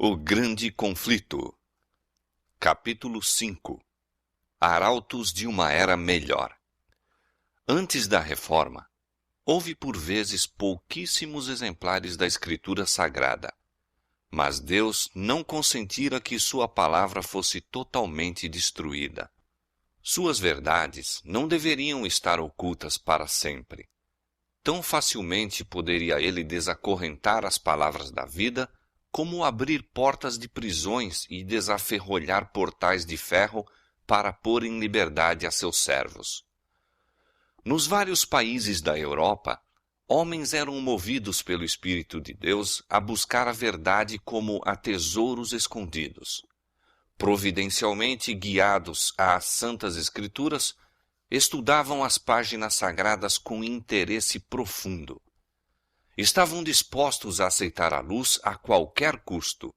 O Grande Conflito. Capítulo 5. Arautos de uma Era Melhor. Antes da Reforma, houve por vezes pouquíssimos exemplares da Escritura Sagrada, mas Deus não consentira que sua palavra fosse totalmente destruída. Suas verdades não deveriam estar ocultas para sempre. Tão facilmente poderia ele desacorrentar as palavras da vida, como abrir portas de prisões e desaferrolhar portais de ferro para pôr em liberdade a seus servos. Nos vários países da Europa, homens eram movidos pelo Espírito de Deus a buscar a verdade como a tesouros escondidos. Providencialmente guiados às Santas Escrituras, estudavam as páginas sagradas com interesse profundo. Estavam dispostos a aceitar a luz a qualquer custo.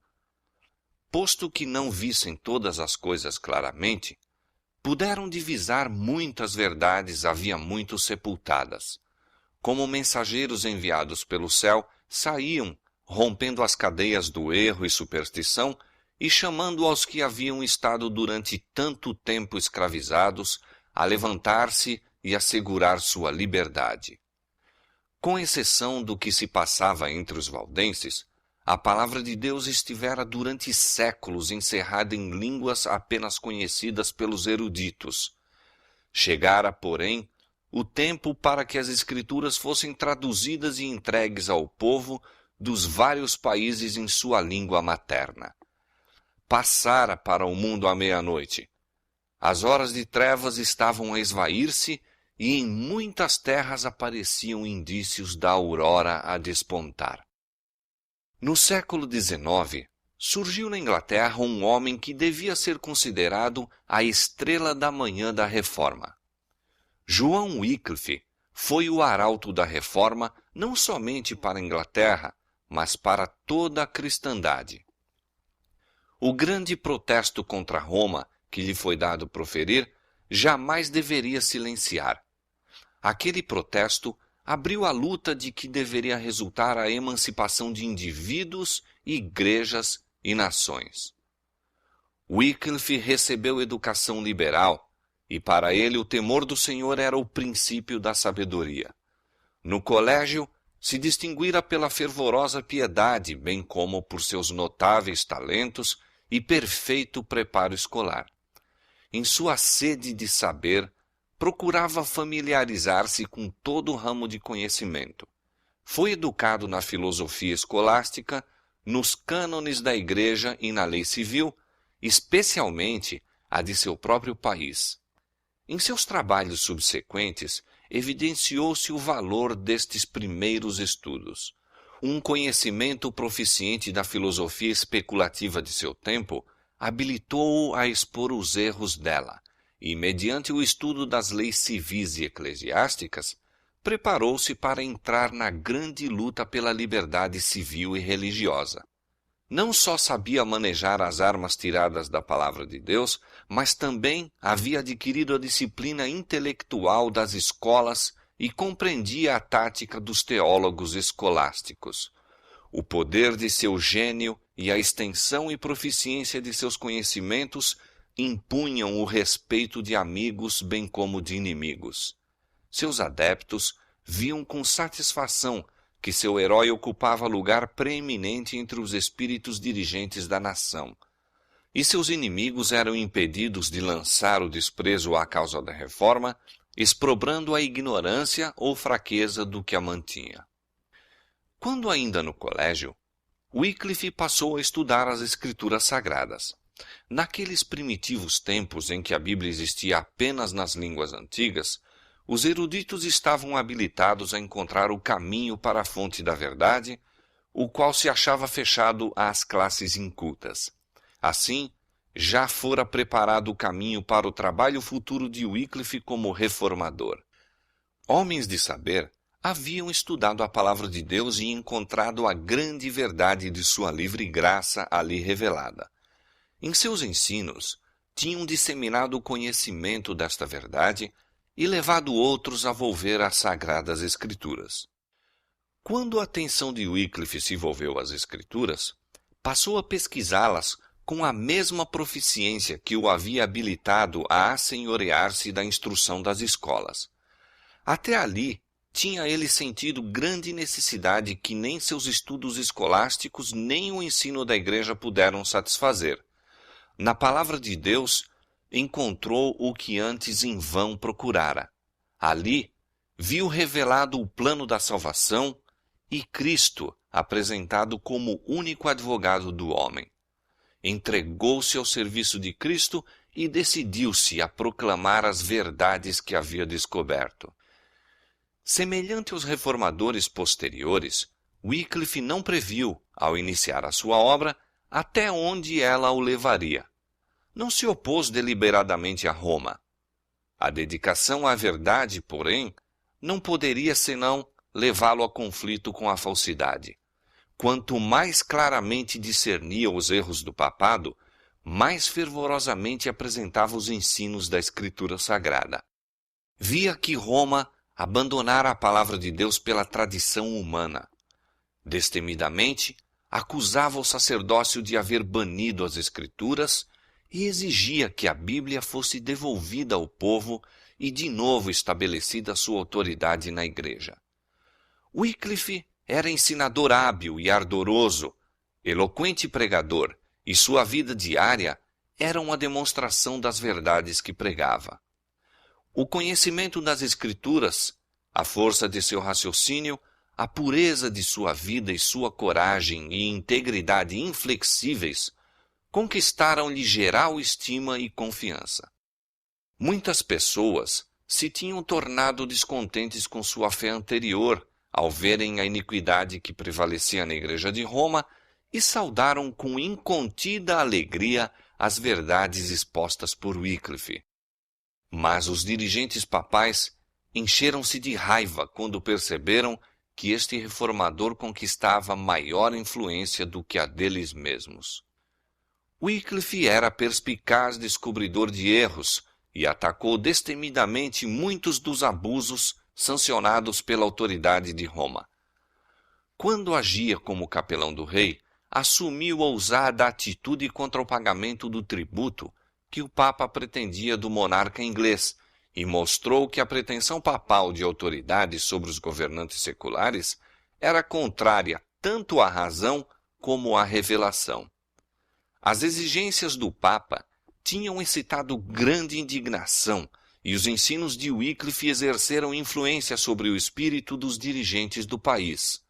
Posto que não vissem todas as coisas claramente, puderam divisar muitas verdades havia muito sepultadas. Como mensageiros enviados pelo céu, saíam, rompendo as cadeias do erro e superstição e chamando aos que haviam estado durante tanto tempo escravizados a levantar-se e assegurar sua liberdade. Com exceção do que se passava entre os valdenses, a palavra de Deus estivera durante séculos encerrada em línguas apenas conhecidas pelos eruditos. Chegara, porém, o tempo para que as Escrituras fossem traduzidas e entregues ao povo dos vários países em sua língua materna. Passara para o mundo a meia-noite. As horas de trevas estavam a esvair-se e em muitas terras apareciam indícios da aurora a despontar. No século XIX, surgiu na Inglaterra um homem que devia ser considerado a estrela da manhã da Reforma. João Wycliffe foi o arauto da Reforma não somente para a Inglaterra, mas para toda a cristandade. O grande protesto contra Roma que lhe foi dado proferir jamais deveria silenciar. Aquele protesto abriu a luta de que deveria resultar a emancipação de indivíduos, igrejas e nações. Wycliffe recebeu educação liberal e para ele o temor do Senhor era o princípio da sabedoria. No colégio, se distinguira pela fervorosa piedade, bem como por seus notáveis talentos e perfeito preparo escolar. Em sua sede de saber, procurava familiarizar-se com todo o ramo de conhecimento. Foi educado na filosofia escolástica, nos cânones da Igreja e na lei civil, especialmente a de seu próprio país. Em seus trabalhos subsequentes, evidenciou-se o valor destes primeiros estudos. Um conhecimento proficiente da filosofia especulativa de seu tempo habilitou-o a expor os erros dela, e, mediante o estudo das leis civis e eclesiásticas, preparou-se para entrar na grande luta pela liberdade civil e religiosa. Não só sabia manejar as armas tiradas da palavra de Deus, mas também havia adquirido a disciplina intelectual das escolas e compreendia a tática dos teólogos escolásticos. O poder de seu gênio e a extensão e proficiência de seus conhecimentos impunham o respeito de amigos bem como de inimigos. Seus adeptos viam com satisfação que seu herói ocupava lugar preeminente entre os espíritos dirigentes da nação, e seus inimigos eram impedidos de lançar o desprezo à causa da Reforma, exprobrando a ignorância ou fraqueza do que a mantinha. Quando ainda no colégio, Wycliffe passou a estudar as Escrituras Sagradas. Naqueles primitivos tempos em que a Bíblia existia apenas nas línguas antigas, os eruditos estavam habilitados a encontrar o caminho para a fonte da verdade, o qual se achava fechado às classes incultas. Assim, já fora preparado o caminho para o trabalho futuro de Wycliffe como reformador. Homens de saber haviam estudado a palavra de Deus e encontrado a grande verdade de sua livre graça ali revelada. Em seus ensinos, tinham disseminado o conhecimento desta verdade e levado outros a volver às Sagradas Escrituras. Quando a atenção de Wycliffe se volveu às Escrituras, passou a pesquisá-las com a mesma proficiência que o havia habilitado a assenhorear-se da instrução das escolas. Até ali, tinha ele sentido grande necessidade que nem seus estudos escolásticos nem o ensino da igreja puderam satisfazer. Na palavra de Deus, encontrou o que antes em vão procurara. Ali, viu revelado o plano da salvação e Cristo apresentado como único advogado do homem. Entregou-se ao serviço de Cristo e decidiu-se a proclamar as verdades que havia descoberto. Semelhante aos reformadores posteriores, Wycliffe não previu, ao iniciar a sua obra, até onde ela o levaria. Não se opôs deliberadamente a Roma. A dedicação à verdade, porém, não poderia senão levá-lo a conflito com a falsidade. Quanto mais claramente discernia os erros do papado, mais fervorosamente apresentava os ensinos da Escritura Sagrada. Via que Roma abandonara a palavra de Deus pela tradição humana. Destemidamente, acusava o sacerdócio de haver banido as Escrituras e exigia que a Bíblia fosse devolvida ao povo e de novo estabelecida sua autoridade na Igreja. Wycliffe era ensinador hábil e ardoroso, eloquente pregador, e sua vida diária era uma demonstração das verdades que pregava. O conhecimento das Escrituras, a força de seu raciocínio, a pureza de sua vida e sua coragem e integridade inflexíveis conquistaram-lhe geral estima e confiança. Muitas pessoas se tinham tornado descontentes com sua fé anterior ao verem a iniquidade que prevalecia na Igreja de Roma e saudaram com incontida alegria as verdades expostas por Wycliffe. Mas os dirigentes papais encheram-se de raiva quando perceberam que este reformador conquistava maior influência do que a deles mesmos. Wycliffe era perspicaz descobridor de erros e atacou destemidamente muitos dos abusos sancionados pela autoridade de Roma. Quando agia como capelão do rei, assumiu ousada atitude contra o pagamento do tributo que o Papa pretendia do monarca inglês e mostrou que a pretensão papal de autoridade sobre os governantes seculares era contrária tanto à razão como à revelação. As exigências do Papa tinham excitado grande indignação e os ensinos de Wycliffe exerceram influência sobre o espírito dos dirigentes do país.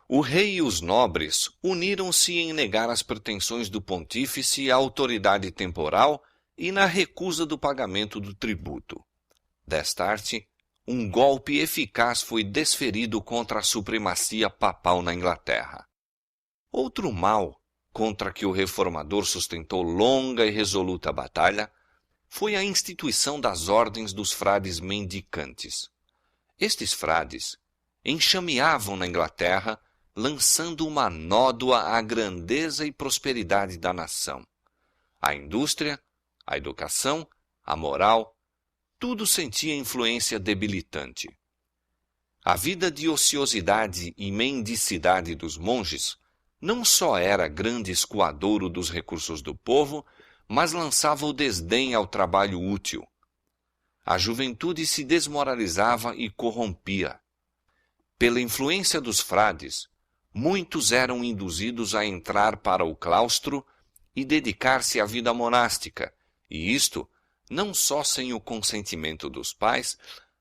O rei e os nobres uniram-se em negar as pretensões do pontífice à autoridade temporal e na recusa do pagamento do tributo. Destarte, um golpe eficaz foi desferido contra a supremacia papal na Inglaterra. Outro mal contra que o reformador sustentou longa e resoluta batalha foi a instituição das ordens dos frades mendicantes. Estes frades enxameavam na Inglaterra, lançando uma nódoa à grandeza e prosperidade da nação. A indústria, a educação, a moral, tudo sentia influência debilitante. A vida de ociosidade e mendicidade dos monges não só era grande escoadouro dos recursos do povo, mas lançava o desdém ao trabalho útil. A juventude se desmoralizava e corrompia. Pela influência dos frades, muitos eram induzidos a entrar para o claustro e dedicar-se à vida monástica, e isto não só sem o consentimento dos pais,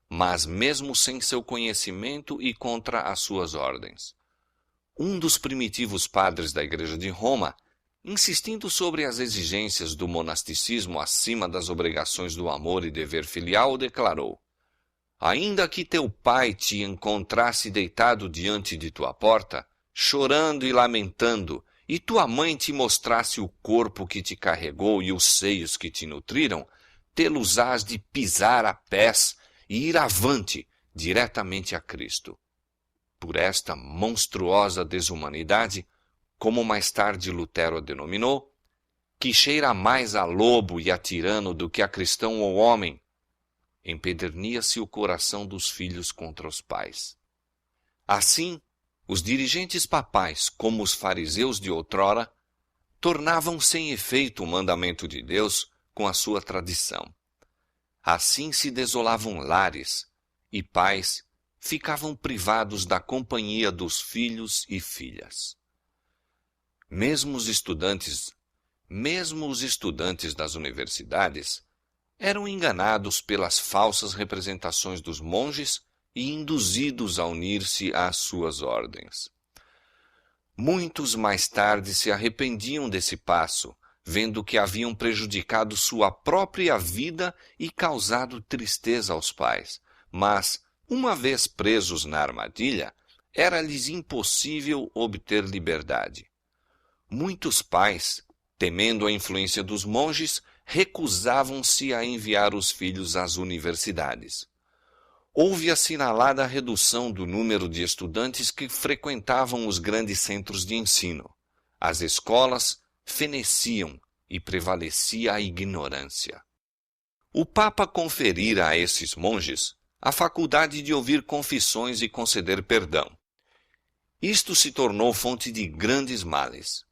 mas mesmo sem seu conhecimento e contra as suas ordens. Um dos primitivos padres da Igreja de Roma, insistindo sobre as exigências do monasticismo acima das obrigações do amor e dever filial, declarou: ainda que teu pai te encontrasse deitado diante de tua porta, chorando e lamentando, e tua mãe te mostrasse o corpo que te carregou e os seios que te nutriram, tê-los-ás de pisar a pés e ir avante diretamente a Cristo. Por esta monstruosa desumanidade, como mais tarde Lutero a denominou, que cheira mais a lobo e a tirano do que a cristão ou homem, empedernia-se o coração dos filhos contra os pais. Assim, os dirigentes papais, como os fariseus de outrora, tornavam sem efeito o mandamento de Deus com a sua tradição. Assim se desolavam lares, e pais ficavam privados da companhia dos filhos e filhas. Mesmo os estudantes das universidades eram enganados pelas falsas representações dos monges e induzidos a unir-se às suas ordens. Muitos mais tarde se arrependiam desse passo, vendo que haviam prejudicado sua própria vida e causado tristeza aos pais. Mas, uma vez presos na armadilha, era-lhes impossível obter liberdade. Muitos pais, temendo a influência dos monges, recusavam-se a enviar os filhos às universidades. Houve assinalada redução do número de estudantes que frequentavam os grandes centros de ensino. As escolas feneciam e prevalecia a ignorância. O Papa conferira a esses monges a faculdade de ouvir confissões e conceder perdão. Isto se tornou fonte de grandes males.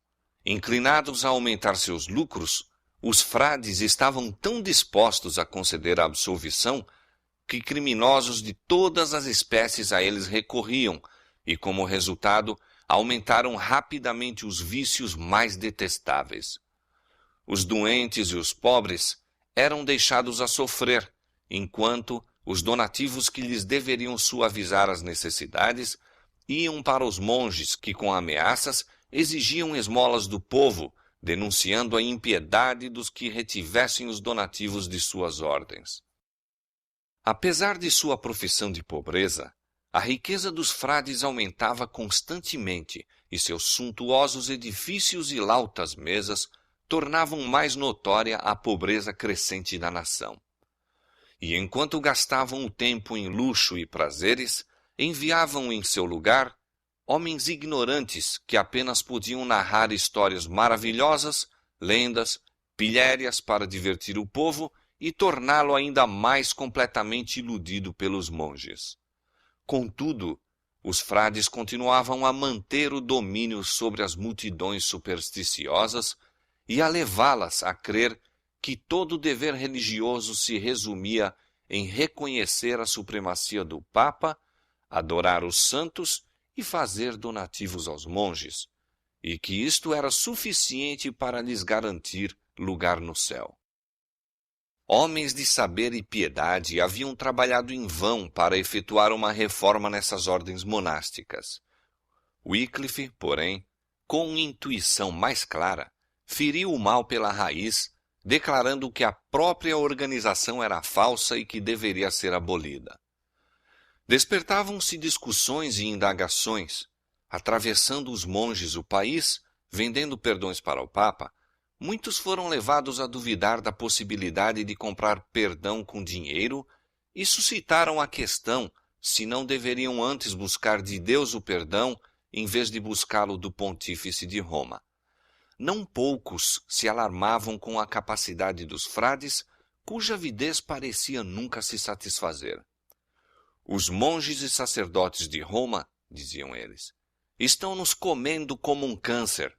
Inclinados a aumentar seus lucros, os frades estavam tão dispostos a conceder a absolvição que criminosos de todas as espécies a eles recorriam e, como resultado, aumentaram rapidamente os vícios mais detestáveis. Os doentes e os pobres eram deixados a sofrer, enquanto os donativos que lhes deveriam suavizar as necessidades iam para os monges que, com ameaças, exigiam esmolas do povo, denunciando a impiedade dos que retivessem os donativos de suas ordens. Apesar de sua profissão de pobreza, a riqueza dos frades aumentava constantemente e seus suntuosos edifícios e lautas mesas tornavam mais notória a pobreza crescente da nação. E enquanto gastavam o tempo em luxo e prazeres, enviavam em seu lugar homens ignorantes que apenas podiam narrar histórias maravilhosas, lendas, pilhérias para divertir o povo e torná-lo ainda mais completamente iludido pelos monges. Contudo, os frades continuavam a manter o domínio sobre as multidões supersticiosas e a levá-las a crer que todo dever religioso se resumia em reconhecer a supremacia do Papa, adorar os santos e fazer donativos aos monges, e que isto era suficiente para lhes garantir lugar no céu. Homens de saber e piedade haviam trabalhado em vão para efetuar uma reforma nessas ordens monásticas. Wycliffe, porém, com intuição mais clara, feriu o mal pela raiz, declarando que a própria organização era falsa e que deveria ser abolida. Despertavam-se discussões e indagações. Atravessando os monges o país, vendendo perdões para o Papa, muitos foram levados a duvidar da possibilidade de comprar perdão com dinheiro e suscitaram a questão se não deveriam antes buscar de Deus o perdão em vez de buscá-lo do pontífice de Roma. Não poucos se alarmavam com a capacidade dos frades, cuja avidez parecia nunca se satisfazer. Os monges e sacerdotes de Roma, diziam eles, estão nos comendo como um câncer.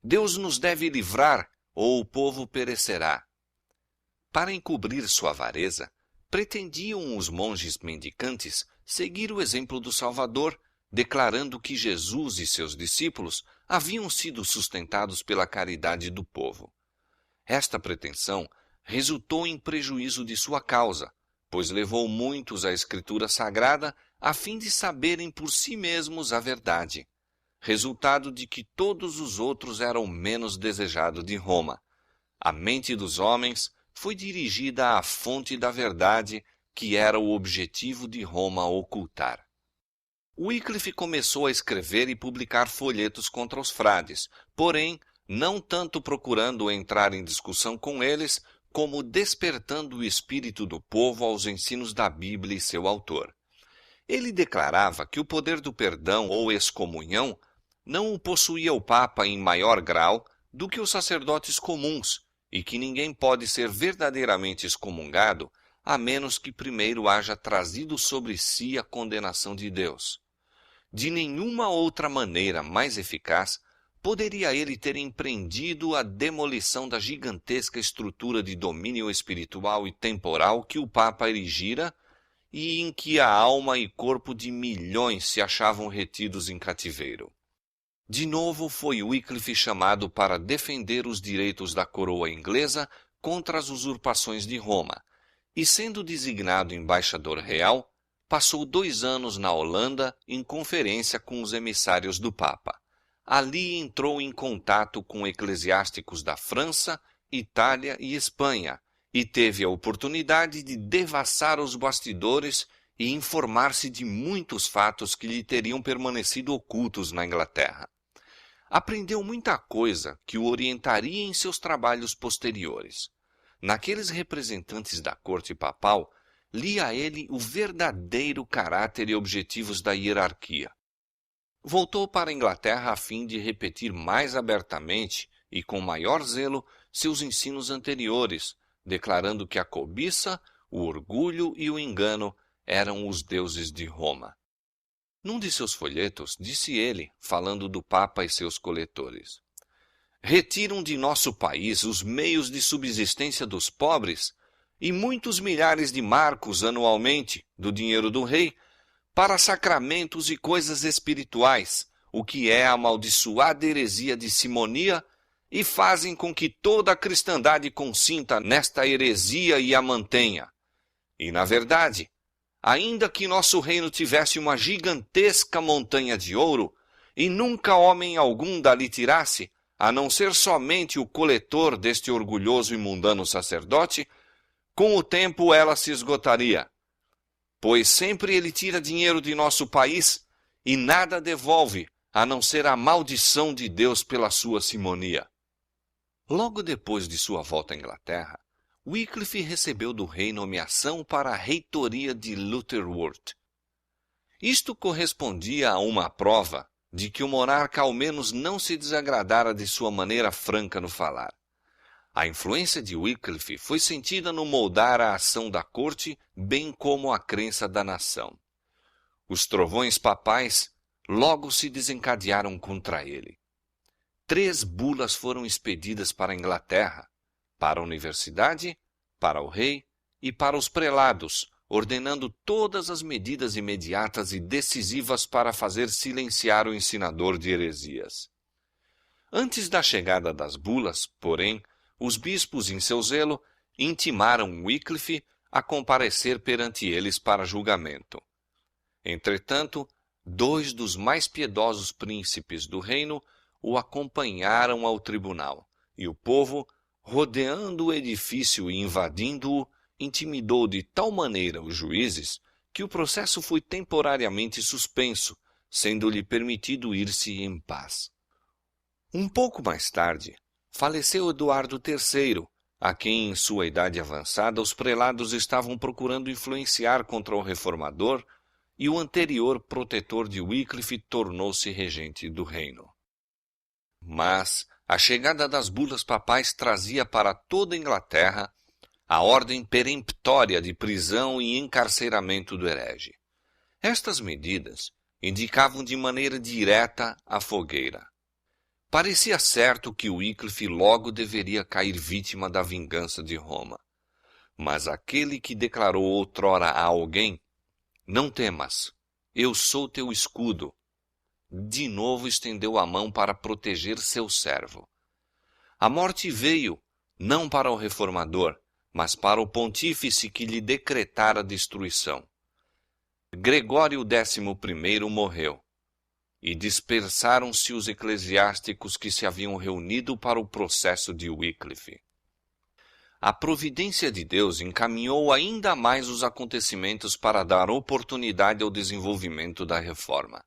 Deus nos deve livrar, ou o povo perecerá. Para encobrir sua avareza, pretendiam os monges mendicantes seguir o exemplo do Salvador, declarando que Jesus e seus discípulos haviam sido sustentados pela caridade do povo. Esta pretensão resultou em prejuízo de sua causa, pois levou muitos à Escritura Sagrada a fim de saberem por si mesmos a verdade, resultado de que todos os outros eram menos desejados de Roma. A mente dos homens foi dirigida à fonte da verdade, que era o objetivo de Roma ocultar. Wycliffe começou a escrever e publicar folhetos contra os frades, porém, não tanto procurando entrar em discussão com eles, como despertando o espírito do povo aos ensinos da Bíblia e seu autor. Ele declarava que o poder do perdão ou excomunhão não o possuía o Papa em maior grau do que os sacerdotes comuns, e que ninguém pode ser verdadeiramente excomungado a menos que primeiro haja trazido sobre si a condenação de Deus. De nenhuma outra maneira mais eficaz poderia ele ter empreendido a demolição da gigantesca estrutura de domínio espiritual e temporal que o Papa erigira e em que a alma e corpo de milhões se achavam retidos em cativeiro. De novo foi Wycliffe chamado para defender os direitos da coroa inglesa contra as usurpações de Roma, e sendo designado embaixador real, passou 2 anos na Holanda em conferência com os emissários do Papa. Ali entrou em contato com eclesiásticos da França, Itália e Espanha, e teve a oportunidade de devassar os bastidores e informar-se de muitos fatos que lhe teriam permanecido ocultos na Inglaterra. Aprendeu muita coisa que o orientaria em seus trabalhos posteriores. Naqueles representantes da corte papal, lia a ele o verdadeiro caráter e objetivos da hierarquia. Voltou para a Inglaterra a fim de repetir mais abertamente e com maior zelo seus ensinos anteriores, declarando que a cobiça, o orgulho e o engano eram os deuses de Roma. Num de seus folhetos, disse ele, falando do Papa e seus coletores: retiram de nosso país os meios de subsistência dos pobres e muitos milhares de marcos anualmente do dinheiro do rei para sacramentos e coisas espirituais, o que é a amaldiçoada heresia de simonia, e fazem com que toda a cristandade consinta nesta heresia e a mantenha. E, na verdade, ainda que nosso reino tivesse uma gigantesca montanha de ouro, e nunca homem algum dali tirasse, a não ser somente o coletor deste orgulhoso e mundano sacerdote, com o tempo ela se esgotaria. Pois sempre ele tira dinheiro de nosso país e nada devolve, a não ser a maldição de Deus pela sua simonia. Logo depois de sua volta à Inglaterra, Wycliffe recebeu do rei nomeação para a reitoria de Lutterworth. Isto correspondia a uma prova de que o monarca ao menos não se desagradara de sua maneira franca no falar. A influência de Wycliffe foi sentida no moldar a ação da corte, bem como a crença da nação. Os trovões papais logo se desencadearam contra ele. 3 bulas foram expedidas para a Inglaterra, para a universidade, para o rei e para os prelados, ordenando todas as medidas imediatas e decisivas para fazer silenciar o ensinador de heresias. Antes da chegada das bulas, porém, os bispos, em seu zelo, intimaram Wycliffe a comparecer perante eles para julgamento. Entretanto, 2 dos mais piedosos príncipes do reino o acompanharam ao tribunal, e o povo, rodeando o edifício e invadindo-o, intimidou de tal maneira os juízes que o processo foi temporariamente suspenso, sendo-lhe permitido ir-se em paz. Um pouco mais tarde, faleceu Eduardo III, a quem, em sua idade avançada, os prelados estavam procurando influenciar contra o reformador, e o anterior protetor de Wycliffe tornou-se regente do reino. Mas a chegada das bulas papais trazia para toda a Inglaterra a ordem peremptória de prisão e encarceramento do herege. Estas medidas indicavam de maneira direta a fogueira. Parecia certo que Wycliffe logo deveria cair vítima da vingança de Roma. Mas aquele que declarou outrora a alguém: não temas, eu sou teu escudo, de novo estendeu a mão para proteger seu servo. A morte veio, não para o reformador, mas para o pontífice que lhe decretara destruição. Gregório XI morreu, e dispersaram-se os eclesiásticos que se haviam reunido para o processo de Wycliffe. A providência de Deus encaminhou ainda mais os acontecimentos para dar oportunidade ao desenvolvimento da reforma.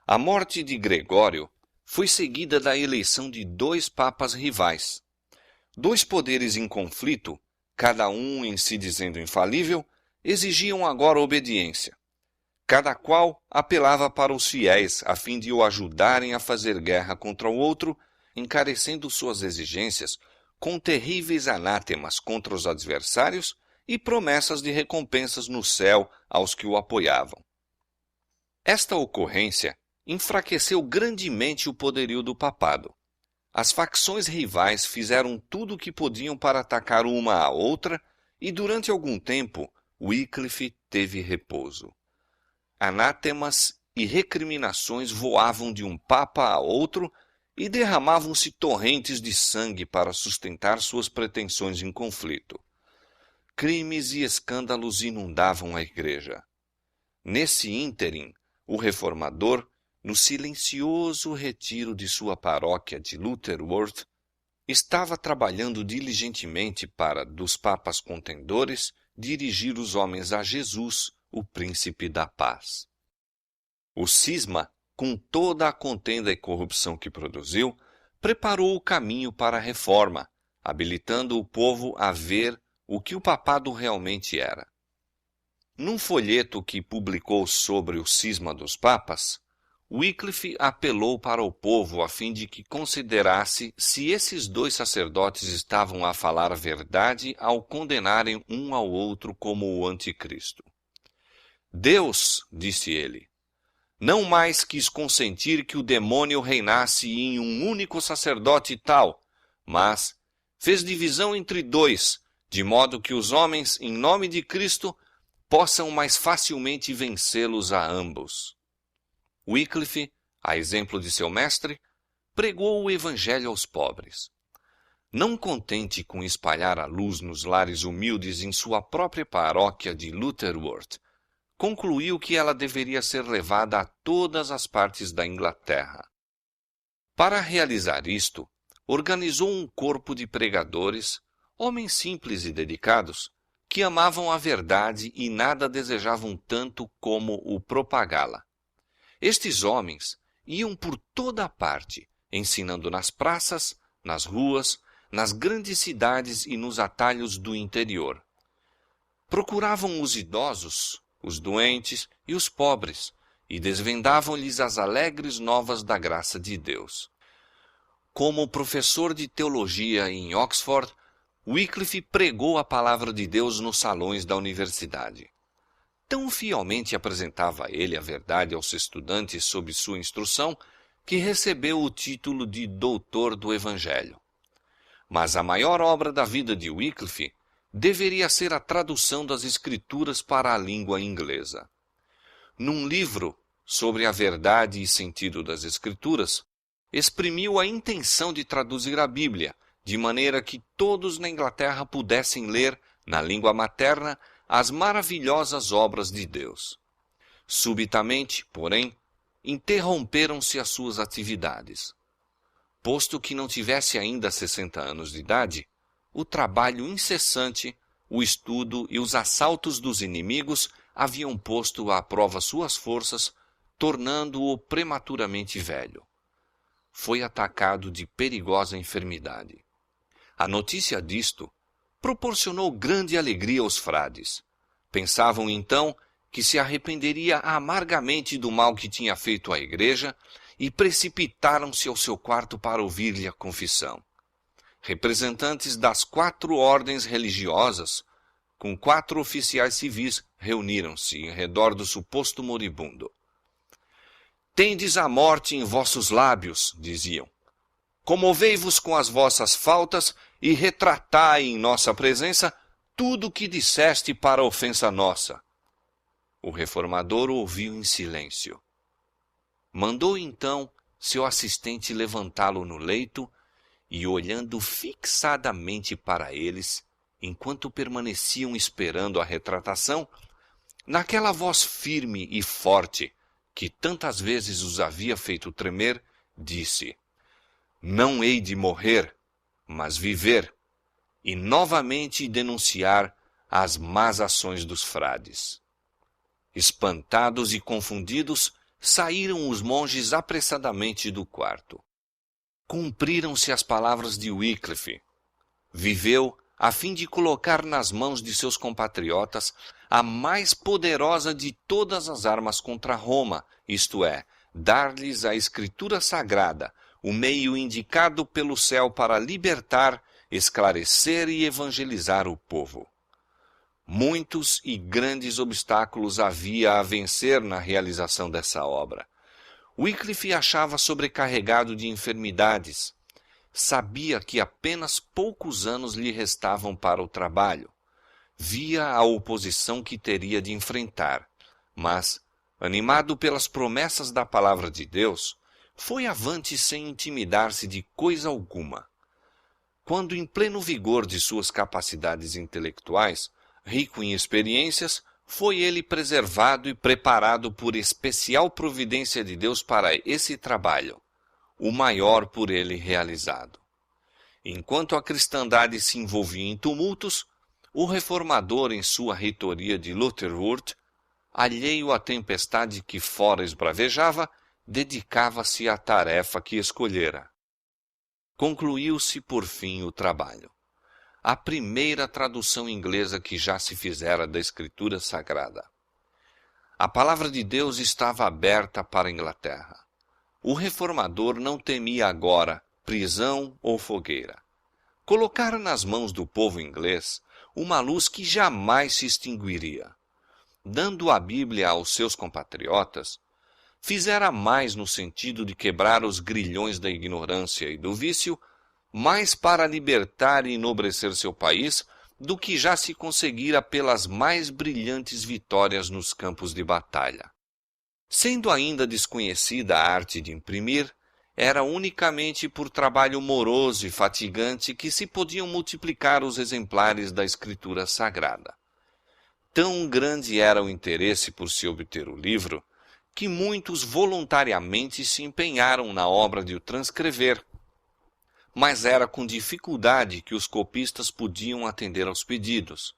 A morte de Gregório foi seguida da eleição de 2 papas rivais. 2 poderes em conflito, cada um em si dizendo infalível, exigiam agora obediência. Cada qual apelava para os fiéis a fim de o ajudarem a fazer guerra contra o outro, encarecendo suas exigências com terríveis anátemas contra os adversários e promessas de recompensas no céu aos que o apoiavam. Esta ocorrência enfraqueceu grandemente o poderio do papado. As facções rivais fizeram tudo o que podiam para atacar uma a outra e durante algum tempo Wycliffe teve repouso. Anátemas e recriminações voavam de um papa a outro e derramavam-se torrentes de sangue para sustentar suas pretensões em conflito. Crimes e escândalos inundavam a igreja. Nesse ínterim, o reformador, no silencioso retiro de sua paróquia de Lutterworth, estava trabalhando diligentemente para, dos papas contendores, dirigir os homens a Jesus, o príncipe da paz. O cisma, com toda a contenda e corrupção que produziu, preparou o caminho para a reforma, habilitando o povo a ver o que o papado realmente era. Num folheto que publicou sobre o cisma dos papas, Wycliffe apelou para o povo a fim de que considerasse se esses dois sacerdotes estavam a falar a verdade ao condenarem um ao outro como o anticristo. Deus, disse ele, não mais quis consentir que o demônio reinasse em um único sacerdote tal, mas fez divisão entre dois, de modo que os homens, em nome de Cristo, possam mais facilmente vencê-los a ambos. Wycliffe, a exemplo de seu mestre, pregou o evangelho aos pobres. Não contente com espalhar a luz nos lares humildes em sua própria paróquia de Lutterworth, concluiu que ela deveria ser levada a todas as partes da Inglaterra. Para realizar isto, organizou um corpo de pregadores, homens simples e dedicados, que amavam a verdade e nada desejavam tanto como o propagá-la. Estes homens iam por toda a parte, ensinando nas praças, nas ruas, nas grandes cidades e nos atalhos do interior. Procuravam os idosos, os doentes e os pobres, e desvendavam-lhes as alegres novas da graça de Deus. Como professor de teologia em Oxford, Wycliffe pregou a palavra de Deus nos salões da universidade. Tão fielmente apresentava ele a verdade aos estudantes sob sua instrução, que recebeu o título de doutor do Evangelho. Mas a maior obra da vida de Wycliffe deveria ser a tradução das Escrituras para a língua inglesa. Num livro sobre a verdade e sentido das Escrituras, exprimiu a intenção de traduzir a Bíblia, de maneira que todos na Inglaterra pudessem ler, na língua materna, as maravilhosas obras de Deus. Subitamente, porém, interromperam-se as suas atividades. Posto que não tivesse ainda 60 anos de idade, o trabalho incessante, o estudo e os assaltos dos inimigos haviam posto à prova suas forças, tornando-o prematuramente velho. Foi atacado de perigosa enfermidade. A notícia disto proporcionou grande alegria aos frades. Pensavam então que se arrependeria amargamente do mal que tinha feito à igreja e precipitaram-se ao seu quarto para ouvir-lhe a confissão. Representantes das 4 ordens religiosas, com 4 oficiais civis, reuniram-se em redor do suposto moribundo. Tendes a morte em vossos lábios, diziam. Comovei-vos com as vossas faltas e retratai em nossa presença tudo o que disseste para ofensa nossa. O reformador ouviu em silêncio. Mandou então seu assistente levantá-lo no leito e, olhando fixadamente para eles, enquanto permaneciam esperando a retratação, naquela voz firme e forte que tantas vezes os havia feito tremer, disse: Não hei de morrer, mas viver, e novamente denunciar as más ações dos frades. Espantados e confundidos, saíram os monges apressadamente do quarto. Cumpriram-se as palavras de Wycliffe. Viveu a fim de colocar nas mãos de seus compatriotas a mais poderosa de todas as armas contra Roma, isto é, dar-lhes a Escritura Sagrada, o meio indicado pelo céu para libertar, esclarecer e evangelizar o povo. Muitos e grandes obstáculos havia a vencer na realização dessa obra. Wycliffe achava sobrecarregado de enfermidades. Sabia que apenas poucos anos lhe restavam para o trabalho. Via a oposição que teria de enfrentar, mas, animado pelas promessas da palavra de Deus, foi avante sem intimidar-se de coisa alguma. Quando, em pleno vigor de suas capacidades intelectuais, rico em experiências, foi ele preservado e preparado por especial providência de Deus para esse trabalho, o maior por ele realizado. Enquanto a cristandade se envolvia em tumultos, o reformador, em sua reitoria de Lutherwurth, alheio à tempestade que fora esbravejava, dedicava-se à tarefa que escolhera. Concluiu-se, por fim, o trabalho. A primeira tradução inglesa que já se fizera da Escritura Sagrada. A palavra de Deus estava aberta para a Inglaterra. O reformador não temia agora prisão ou fogueira. Colocara nas mãos do povo inglês uma luz que jamais se extinguiria. Dando a Bíblia aos seus compatriotas, fizera mais no sentido de quebrar os grilhões da ignorância e do vício, mais para libertar e enobrecer seu país do que já se conseguira pelas mais brilhantes vitórias nos campos de batalha. Sendo ainda desconhecida a arte de imprimir, era unicamente por trabalho moroso e fatigante que se podiam multiplicar os exemplares da Escritura Sagrada. Tão grande era o interesse por se obter o livro, que muitos voluntariamente se empenharam na obra de o transcrever, mas era com dificuldade que os copistas podiam atender aos pedidos.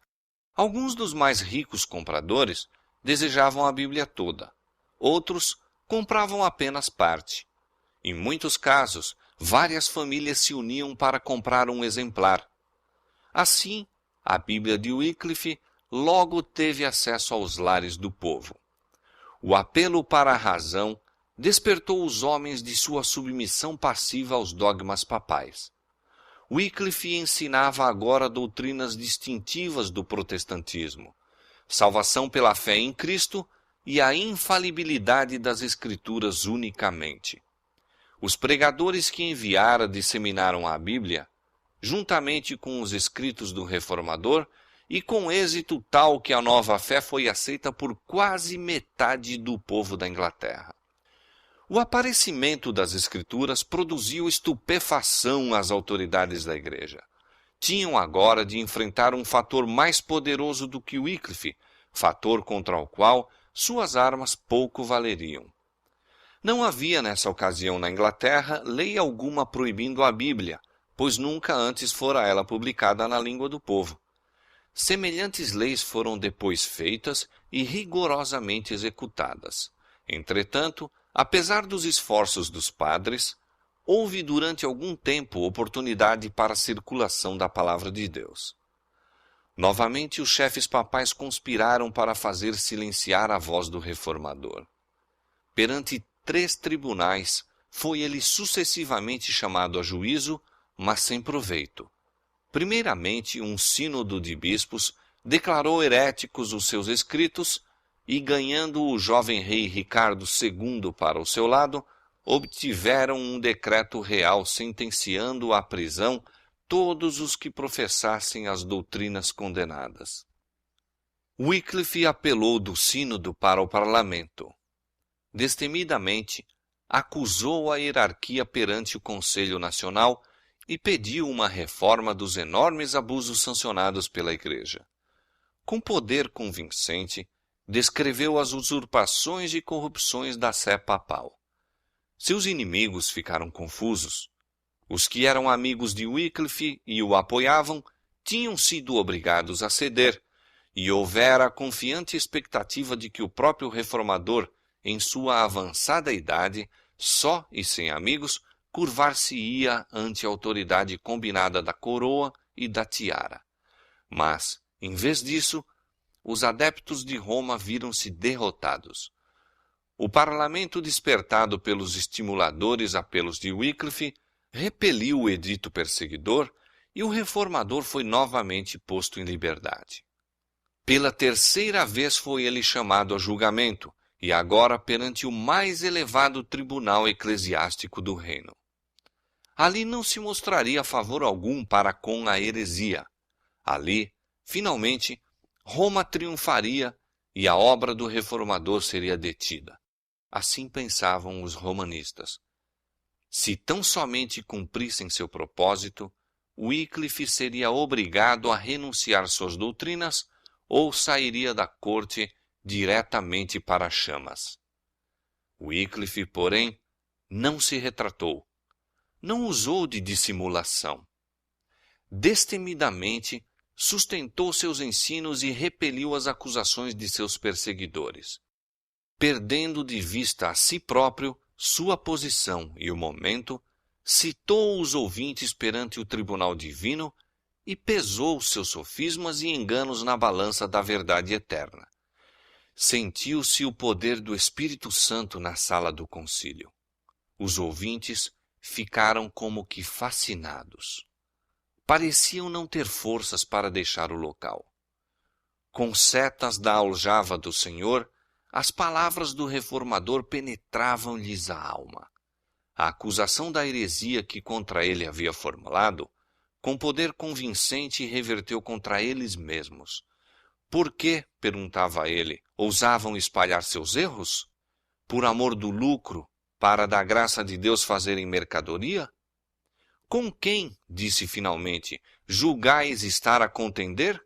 Alguns dos mais ricos compradores desejavam a Bíblia toda, outros compravam apenas parte. Em muitos casos, várias famílias se uniam para comprar um exemplar. Assim, a Bíblia de Wycliffe logo teve acesso aos lares do povo. O apelo para a razão despertou os homens de sua submissão passiva aos dogmas papais. Wycliffe ensinava agora doutrinas distintivas do protestantismo, salvação pela fé em Cristo e a infalibilidade das Escrituras unicamente. Os pregadores que enviara disseminaram a Bíblia, juntamente com os escritos do Reformador, e com êxito tal que a nova fé foi aceita por quase metade do povo da Inglaterra. O aparecimento das Escrituras produziu estupefação às autoridades da Igreja. Tinham agora de enfrentar um fator mais poderoso do que Wycliffe, fator contra o qual suas armas pouco valeriam. Não havia nessa ocasião na Inglaterra lei alguma proibindo a Bíblia, pois nunca antes fora ela publicada na língua do povo. Semelhantes leis foram depois feitas e rigorosamente executadas. Entretanto, apesar dos esforços dos padres, houve durante algum tempo oportunidade para a circulação da palavra de Deus. Novamente os chefes papais conspiraram para fazer silenciar a voz do reformador. Perante 3 tribunais, foi ele sucessivamente chamado a juízo, mas sem proveito. Primeiramente, um sínodo de bispos declarou heréticos os seus escritos e, ganhando o jovem rei Ricardo II para o seu lado, obtiveram um decreto real sentenciando à prisão todos os que professassem as doutrinas condenadas. Wycliffe apelou do sínodo para o parlamento. Destemidamente, acusou a hierarquia perante o Conselho Nacional e pediu uma reforma dos enormes abusos sancionados pela Igreja. Com poder convincente, descreveu as usurpações e corrupções da sé papal. Seus inimigos ficaram confusos. Os que eram amigos de Wycliffe e o apoiavam tinham sido obrigados a ceder, e houvera a confiante expectativa de que o próprio reformador, em sua avançada idade, só e sem amigos, curvar-se-ia ante a autoridade combinada da coroa e da tiara. Mas, em vez disso, os adeptos de Roma viram-se derrotados. O parlamento, despertado pelos estimuladores apelos de Wycliffe, repeliu o edito perseguidor e o reformador foi novamente posto em liberdade. Pela 3ª vez foi ele chamado a julgamento e agora perante o mais elevado tribunal eclesiástico do reino. Ali não se mostraria favor algum para com a heresia. Ali, finalmente, Roma triunfaria e a obra do reformador seria detida. Assim pensavam os romanistas. Se tão somente cumprissem seu propósito, Wycliffe seria obrigado a renunciar suas doutrinas ou sairia da corte diretamente para as chamas. Wycliffe, porém, não se retratou. Não usou de dissimulação. Destemidamente, sustentou seus ensinos e repeliu as acusações de seus perseguidores. Perdendo de vista a si próprio, sua posição e o momento, citou os ouvintes perante o tribunal divino e pesou seus sofismas e enganos na balança da verdade eterna. Sentiu-se o poder do Espírito Santo na sala do concílio. Os ouvintes ficaram como que fascinados. Pareciam não ter forças para deixar o local. Com setas da aljava do Senhor, as palavras do reformador penetravam-lhes a alma. A acusação da heresia que contra ele havia formulado, com poder convincente, reverteu contra eles mesmos. Por que, perguntava ele, ousavam espalhar seus erros? Por amor do lucro, para da graça de Deus fazerem mercadoria? Com quem, disse finalmente, julgais estar a contender?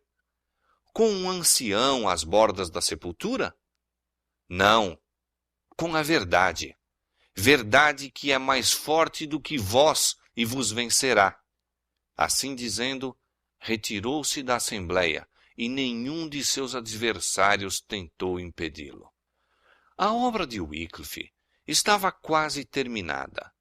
Com um ancião às bordas da sepultura? Não, com a verdade. Verdade que é mais forte do que vós e vos vencerá. Assim dizendo, retirou-se da assembleia e nenhum de seus adversários tentou impedi-lo. A obra de Wycliffe estava quase terminada.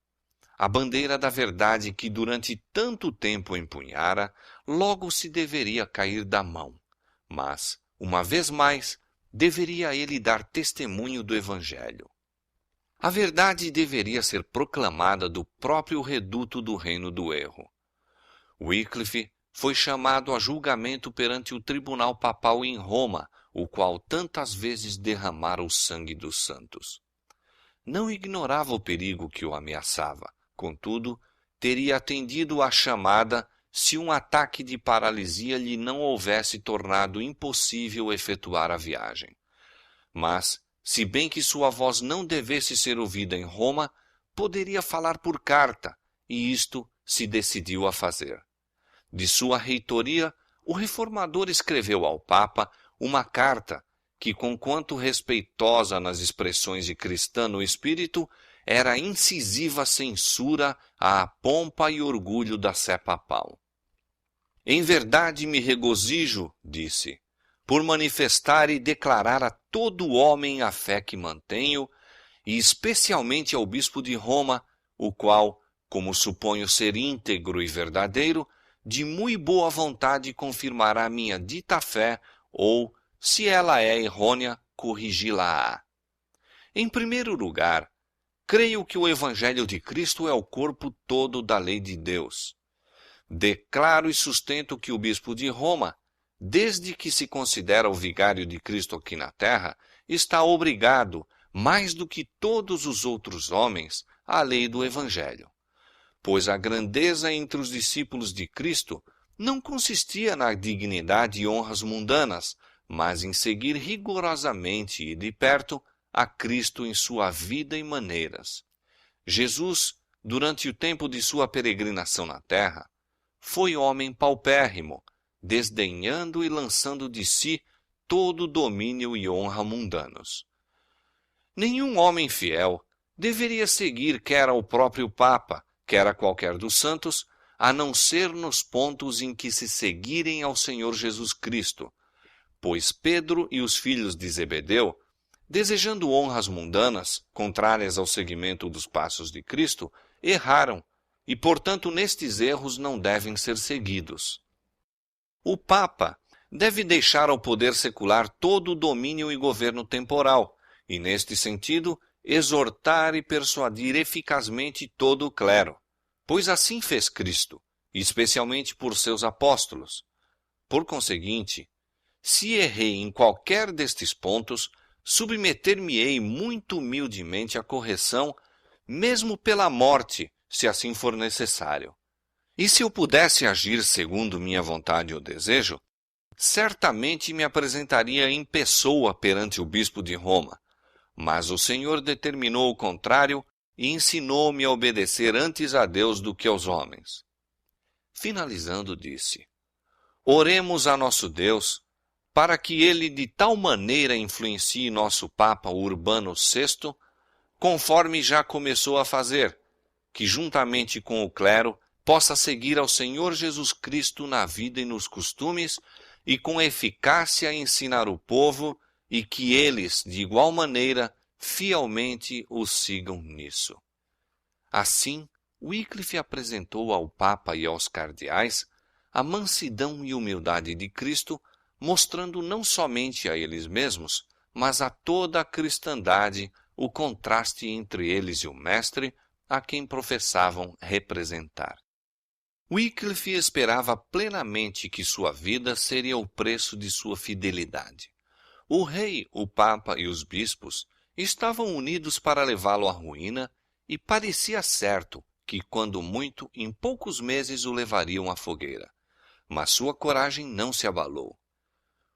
A bandeira da verdade que durante tanto tempo empunhara, logo se deveria cair da mão. Mas, uma vez mais, deveria ele dar testemunho do Evangelho. A verdade deveria ser proclamada do próprio reduto do reino do erro. Wycliffe foi chamado a julgamento perante o tribunal papal em Roma, o qual tantas vezes derramara o sangue dos santos. Não ignorava o perigo que o ameaçava, contudo, teria atendido à chamada se um ataque de paralisia lhe não houvesse tornado impossível efetuar a viagem. Mas, se bem que sua voz não devesse ser ouvida em Roma, poderia falar por carta, e isto se decidiu a fazer. De sua reitoria, o reformador escreveu ao Papa uma carta que, conquanto respeitosa nas expressões de cristã no espírito, era incisiva censura à pompa e orgulho da sé papal. Em verdade me regozijo, disse, por manifestar e declarar a todo homem a fé que mantenho, e especialmente ao bispo de Roma, o qual, como suponho ser íntegro e verdadeiro, de mui boa vontade confirmará minha dita fé, ou, se ela é errônea, corrigi-la-á. Em primeiro lugar, creio que o Evangelho de Cristo é o corpo todo da lei de Deus. Declaro e sustento que o bispo de Roma, desde que se considera o vigário de Cristo aqui na terra, está obrigado, mais do que todos os outros homens, à lei do Evangelho. Pois a grandeza entre os discípulos de Cristo não consistia na dignidade e honras mundanas, mas em seguir rigorosamente e de perto a Cristo em sua vida e maneiras. Jesus, durante o tempo de sua peregrinação na terra, foi homem paupérrimo, desdenhando e lançando de si todo domínio e honra mundanos. Nenhum homem fiel deveria seguir quer ao próprio Papa, quer a qualquer dos santos, a não ser nos pontos em que se seguirem ao Senhor Jesus Cristo, pois Pedro e os filhos de Zebedeu, desejando honras mundanas, contrárias ao seguimento dos passos de Cristo, erraram, e, portanto, nestes erros não devem ser seguidos. O Papa deve deixar ao poder secular todo o domínio e governo temporal, e, neste sentido, exortar e persuadir eficazmente todo o clero, pois assim fez Cristo, especialmente por seus apóstolos. Por conseguinte, se errei em qualquer destes pontos, submeter-me-ei muito humildemente à correção, mesmo pela morte, se assim for necessário. E se eu pudesse agir segundo minha vontade ou desejo, certamente me apresentaria em pessoa perante o bispo de Roma. Mas o Senhor determinou o contrário e ensinou-me a obedecer antes a Deus do que aos homens. Finalizando, disse: Oremos a nosso Deus, para que ele de tal maneira influencie nosso Papa Urbano VI, conforme já começou a fazer, que juntamente com o clero possa seguir ao Senhor Jesus Cristo na vida e nos costumes, e com eficácia ensinar o povo, e que eles, de igual maneira, fielmente o sigam nisso. Assim, Wycliffe apresentou ao Papa e aos cardeais a mansidão e humildade de Cristo, mostrando não somente a eles mesmos, mas a toda a cristandade o contraste entre eles e o Mestre, a quem professavam representar. Wycliffe esperava plenamente que sua vida seria o preço de sua fidelidade. O rei, o Papa e os bispos estavam unidos para levá-lo à ruína, e parecia certo que, quando muito, em poucos meses o levariam à fogueira. Mas sua coragem não se abalou.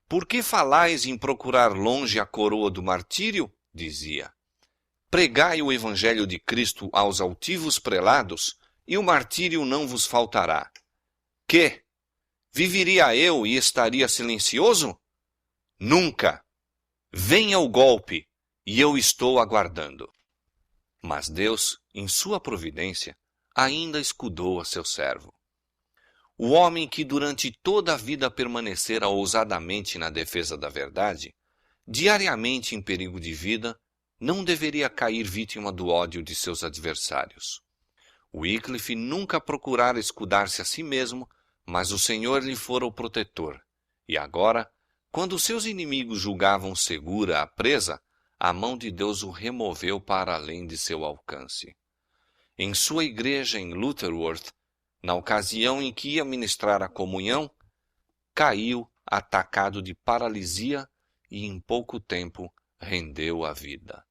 Por que falais em procurar longe a coroa do martírio? Dizia. Pregai o evangelho de Cristo aos altivos prelados, e o martírio não vos faltará. Que? Viveria eu e estaria silencioso? Nunca! Venha o golpe, e eu estou aguardando. Mas Deus, em sua providência, ainda escudou a seu servo. O homem que durante toda a vida permanecera ousadamente na defesa da verdade, diariamente em perigo de vida, não deveria cair vítima do ódio de seus adversários. Wycliffe nunca procurara escudar-se a si mesmo, mas o Senhor lhe fora o protetor. E agora, quando seus inimigos julgavam segura a presa, a mão de Deus o removeu para além de seu alcance. Em sua igreja em Lutterworth, na ocasião em que ia ministrar a comunhão, caiu atacado de paralisia e em pouco tempo rendeu a vida.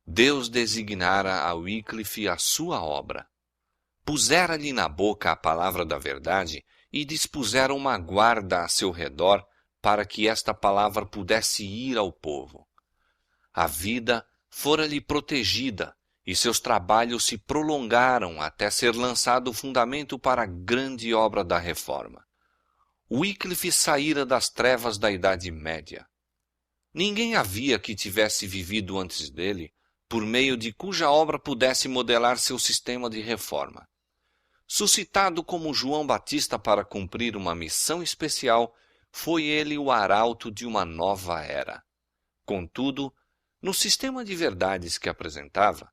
Deus designara a Wycliffe a sua obra. Pusera-lhe na boca a palavra da verdade e dispusera uma guarda a seu redor para que esta palavra pudesse ir ao povo. A vida fora-lhe protegida e seus trabalhos se prolongaram até ser lançado o fundamento para a grande obra da reforma. Wycliffe saíra das trevas da Idade Média. Ninguém havia que tivesse vivido antes dele, por meio de cuja obra pudesse modelar seu sistema de reforma. Suscitado como João Batista para cumprir uma missão especial, foi ele o arauto de uma nova era. Contudo, no sistema de verdades que apresentava,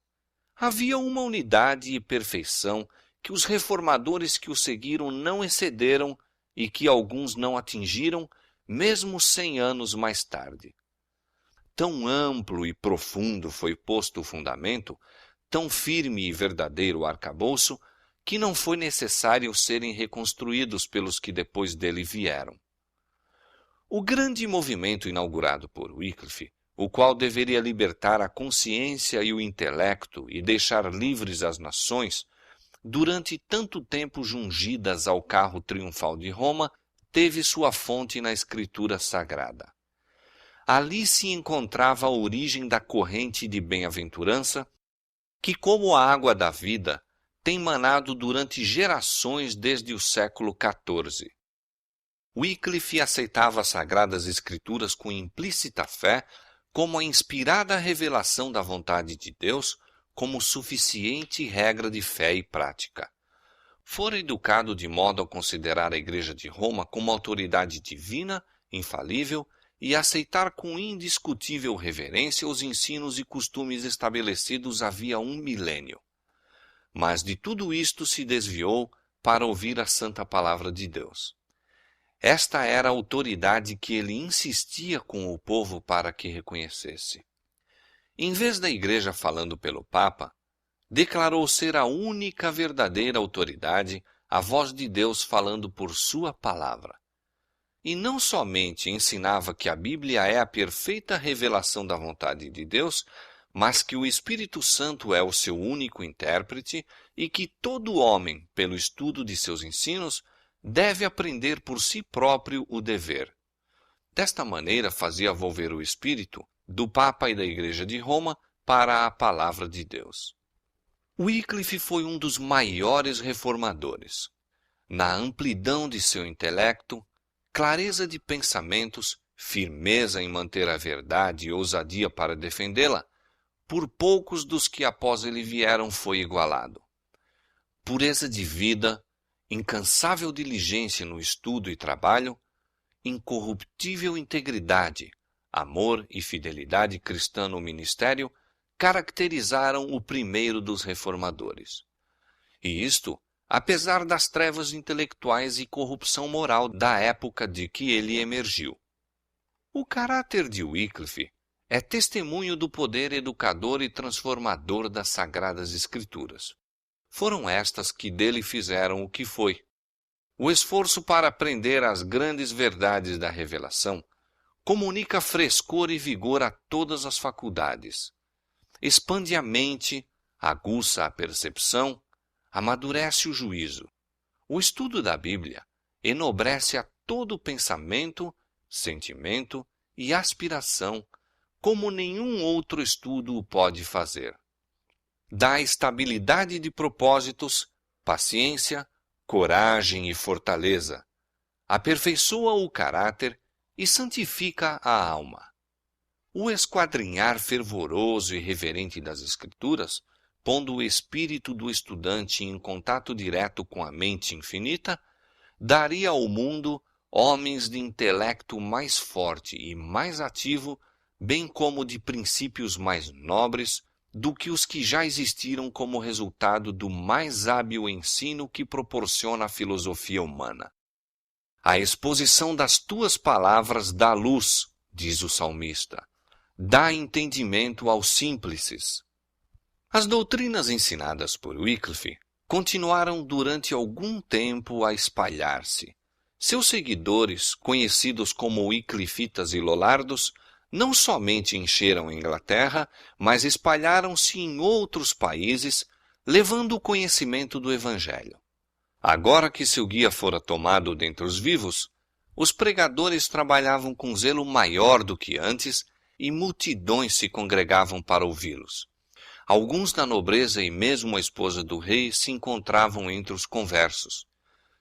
havia uma unidade e perfeição que os reformadores que o seguiram não excederam e que alguns não atingiram, mesmo 100 anos mais tarde. Tão amplo e profundo foi posto o fundamento, tão firme e verdadeiro o arcabouço, que não foi necessário serem reconstruídos pelos que depois dele vieram. O grande movimento inaugurado por Wycliffe, o qual deveria libertar a consciência e o intelecto e deixar livres as nações, durante tanto tempo jungidas ao carro triunfal de Roma, teve sua fonte na Escritura Sagrada. Ali se encontrava a origem da corrente de bem-aventurança, que, como a água da vida, tem manado durante gerações desde o século XIV. Wycliffe aceitava as Sagradas Escrituras com implícita fé, como a inspirada revelação da vontade de Deus, como suficiente regra de fé e prática. Fora educado de modo a considerar a Igreja de Roma como autoridade divina, infalível, e aceitar com indiscutível reverência os ensinos e costumes estabelecidos havia 1 milênio. Mas de tudo isto se desviou para ouvir a santa palavra de Deus. Esta era a autoridade que ele insistia com o povo para que reconhecesse. Em vez da Igreja falando pelo Papa, declarou ser a única verdadeira autoridade, a voz de Deus falando por sua palavra. e não somente ensinava que a Bíblia é a perfeita revelação da vontade de Deus, mas que o Espírito Santo é o seu único intérprete e que todo homem, pelo estudo de seus ensinos, deve aprender por si próprio o dever. Desta maneira fazia volver o espírito do Papa e da Igreja de Roma para a Palavra de Deus. Wycliffe foi um dos maiores reformadores. Na amplidão de seu intelecto, clareza de pensamentos, firmeza em manter a verdade e ousadia para defendê-la, por poucos dos que após ele vieram foi igualado. Pureza de vida, incansável diligência no estudo e trabalho, incorruptível integridade, amor e fidelidade cristã no ministério caracterizaram o primeiro dos reformadores. E isto, apesar das trevas intelectuais e corrupção moral da época de que ele emergiu. O caráter de Wycliffe é testemunho do poder educador e transformador das Sagradas Escrituras. Foram estas que dele fizeram o que foi. O esforço para aprender as grandes verdades da revelação comunica frescor e vigor a todas as faculdades. Expande a mente, aguça a percepção, amadurece o juízo. O estudo da Bíblia enobrece a todo pensamento, sentimento e aspiração, como nenhum outro estudo o pode fazer. Dá estabilidade de propósitos, paciência, coragem e fortaleza. Aperfeiçoa o caráter e santifica a alma. O esquadrinhar fervoroso e reverente das Escrituras, pondo o espírito do estudante em contato direto com a mente infinita, daria ao mundo homens de intelecto mais forte e mais ativo, bem como de princípios mais nobres, do que os que já existiram como resultado do mais hábil ensino que proporciona a filosofia humana. A exposição das tuas palavras dá luz, diz o salmista, dá entendimento aos simples. As doutrinas ensinadas por Wycliffe continuaram durante algum tempo a espalhar-se. Seus seguidores, conhecidos como Wycliffitas e Lollardos, não somente encheram a Inglaterra, mas espalharam-se em outros países, levando o conhecimento do Evangelho. Agora que seu guia fora tomado dentre os vivos, os pregadores trabalhavam com zelo maior do que antes e multidões se congregavam para ouvi-los. Alguns da nobreza e mesmo a esposa do rei se encontravam entre os conversos.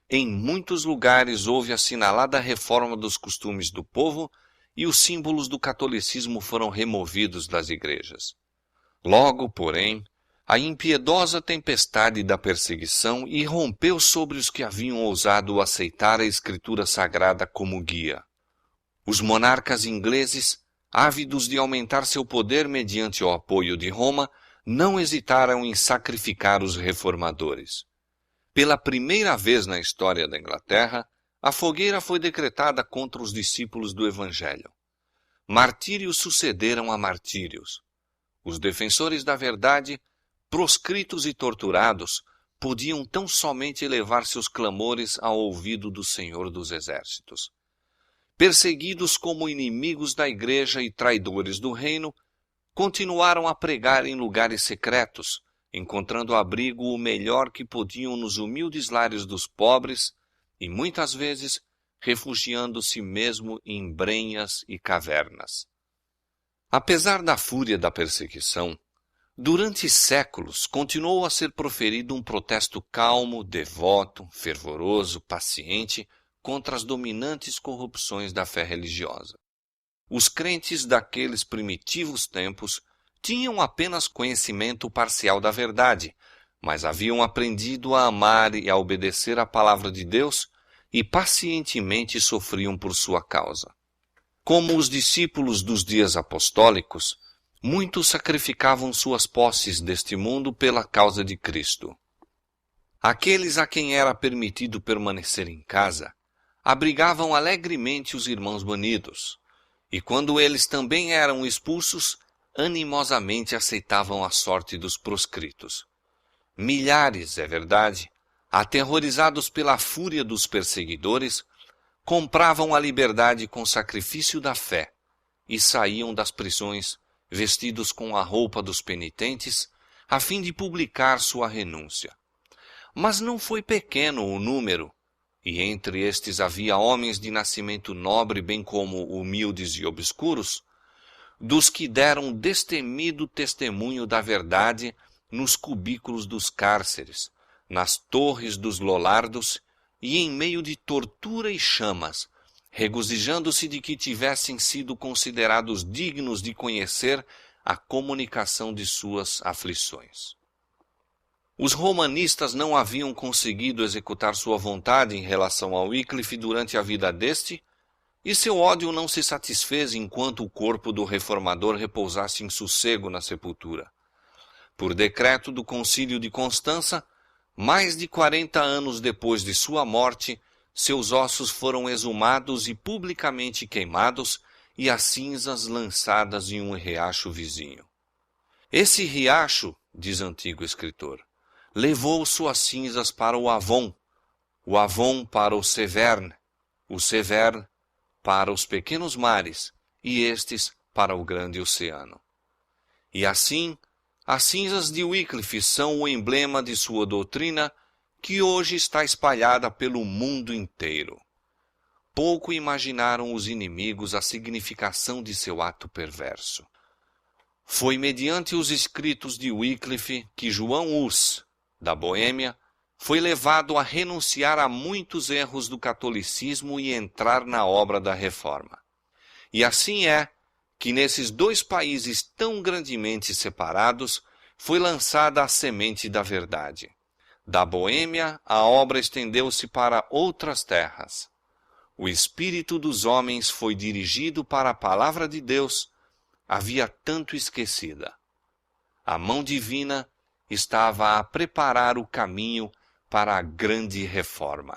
Em muitos lugares houve assinalada reforma dos costumes do povo e os símbolos do catolicismo foram removidos das igrejas. Logo, porém, a impiedosa tempestade da perseguição irrompeu sobre os que haviam ousado aceitar a Escritura Sagrada como guia. Os monarcas ingleses, ávidos de aumentar seu poder mediante o apoio de Roma, não hesitaram em sacrificar os reformadores. Pela primeira vez na história da Inglaterra, a fogueira foi decretada contra os discípulos do Evangelho. Martírios sucederam a martírios. Os defensores da verdade, proscritos e torturados, podiam tão somente elevar seus clamores ao ouvido do Senhor dos Exércitos. Perseguidos como inimigos da Igreja e traidores do reino, continuaram a pregar em lugares secretos, encontrando abrigo o melhor que podiam nos humildes lares dos pobres e, muitas vezes, refugiando-se mesmo em brenhas e cavernas. Apesar da fúria da perseguição, durante séculos continuou a ser proferido um protesto calmo, devoto, fervoroso, paciente contra as dominantes corrupções da fé religiosa. Os crentes daqueles primitivos tempos tinham apenas conhecimento parcial da verdade, mas haviam aprendido a amar e a obedecer à palavra de Deus e pacientemente sofriam por sua causa. Como os discípulos dos dias apostólicos, muitos sacrificavam suas posses deste mundo pela causa de Cristo. Aqueles a quem era permitido permanecer em casa, abrigavam alegremente os irmãos banidos, e quando eles também eram expulsos, animosamente aceitavam a sorte dos proscritos. Milhares, é verdade, aterrorizados pela fúria dos perseguidores, compravam a liberdade com sacrifício da fé e saíam das prisões vestidos com a roupa dos penitentes, a fim de publicar sua renúncia. Mas não foi pequeno o número, e entre estes havia homens de nascimento nobre, bem como humildes e obscuros, dos que deram destemido testemunho da verdade nos cubículos dos cárceres, nas torres dos lolardos e em meio de tortura e chamas, regozijando-se de que tivessem sido considerados dignos de conhecer a comunicação de suas aflições. Os romanistas não haviam conseguido executar sua vontade em relação a Wycliffe durante a vida deste, e seu ódio não se satisfez enquanto o corpo do reformador repousasse em sossego na sepultura. Por decreto do Concílio de Constança, mais de 40 anos depois de sua morte, seus ossos foram exumados e publicamente queimados e as cinzas lançadas em um riacho vizinho. Esse riacho, diz antigo escritor, levou suas cinzas para o Avon para o Severn para os pequenos mares e estes para o grande oceano. E assim, as cinzas de Wycliffe são o emblema de sua doutrina, que hoje está espalhada pelo mundo inteiro. Pouco imaginaram os inimigos a significação de seu ato perverso. Foi mediante os escritos de Wycliffe que João Hus, da Boêmia, foi levado a renunciar a muitos erros do catolicismo e entrar na obra da Reforma. E assim é que nesses dois países tão grandemente separados foi lançada a semente da verdade. Da Boêmia, a obra estendeu-se para outras terras. O espírito dos homens foi dirigido para a palavra de Deus, havia tanto esquecida. A mão divina estava a preparar o caminho para a grande reforma.